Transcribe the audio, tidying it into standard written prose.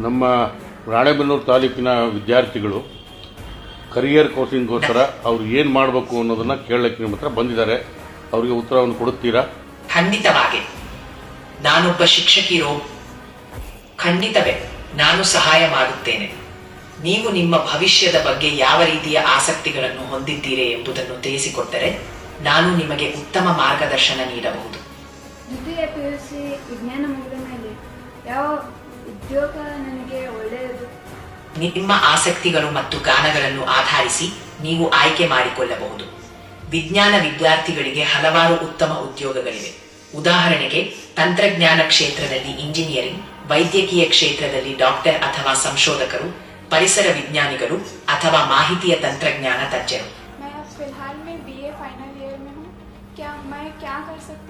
ನಮ್ಮ ರಾಣೆಬೆನ್ನೂರು ತಾಲೂಕಿನ ವಿದ್ಯಾರ್ಥಿಗಳು ಕರಿಯರ್ ಕೋಚಿಂಗ್ಗೋಸ್ಕರ ಅವ್ರು ಏನು ಮಾಡಬೇಕು ಅನ್ನೋದನ್ನು ಕೇಳಲಿಕ್ಕೆ ನಿಮ್ಮ ಹತ್ರ ಬಂದಿದ್ದಾರೆ. ಅವರಿಗೆ ಉತ್ತರವನ್ನು ಕೊಡುತ್ತೀರಾ? ಖಂಡಿತವಾಗಿ. ನಾನೊಬ್ಬ ಶಿಕ್ಷಕಿರೋ ಖಂಡಿತವೇ ನಾನು ಸಹಾಯ ಮಾಡುತ್ತೇನೆ. ನೀವು ನಿಮ್ಮ ಭವಿಷ್ಯದ ಬಗ್ಗೆ ಯಾವ ರೀತಿಯ ಆಸಕ್ತಿಗಳನ್ನು ಹೊಂದಿದ್ದೀರಿ ಎಂಬುದನ್ನು ತಿಳಿಸಿಕೊಟ್ಟರೆ ನಾನು ನಿಮಗೆ ಉತ್ತಮ ಮಾರ್ಗದರ್ಶನ ನೀಡಬಹುದು. ದ್ವಿತೀಯ ಪಿಯುಸಿ ವಿಜ್ಞಾನ ಮುಗಿದ ಮೇಲೆ ಯಾವ ಉದ್ಯೋಗ ನನಗೆ ಒಳ್ಳೆಯದು? ನಿಮ್ಮ ಆಸಕ್ತಿಗಳು ಮತ್ತು ಜ್ಞಾನಗಳನ್ನು ಆಧರಿಸಿ ನೀವು ಆಯ್ಕೆ ಮಾಡಿಕೊಳ್ಳಬಹುದು. ವಿಜ್ಞಾನ ವಿದ್ಯಾರ್ಥಿಗಳಿಗೆ ಹಲವಾರು ಉತ್ತಮ ಉದ್ಯೋಗಗಳಿವೆ. ಉದಾಹರಣೆಗೆ ತಂತ್ರಜ್ಞಾನ ಕ್ಷೇತ್ರದಲ್ಲಿ ಇಂಜಿನಿಯರಿಂಗ್, ವೈದ್ಯಕೀಯ ಕ್ಷೇತ್ರದಲ್ಲಿ ಡಾಕ್ಟರ್ ಅಥವಾ ಸಂಶೋಧಕರು, ಪರಿಸರ ವಿಜ್ಞಾನಿಗಳು ಅಥವಾ ಮಾಹಿತಿಯ ತಂತ್ರಜ್ಞಾನ ತಜ್ಞರು. मैं फिलहाल में BA फाइनल ईयर में हूँ. क्या मैं क्या कर सकती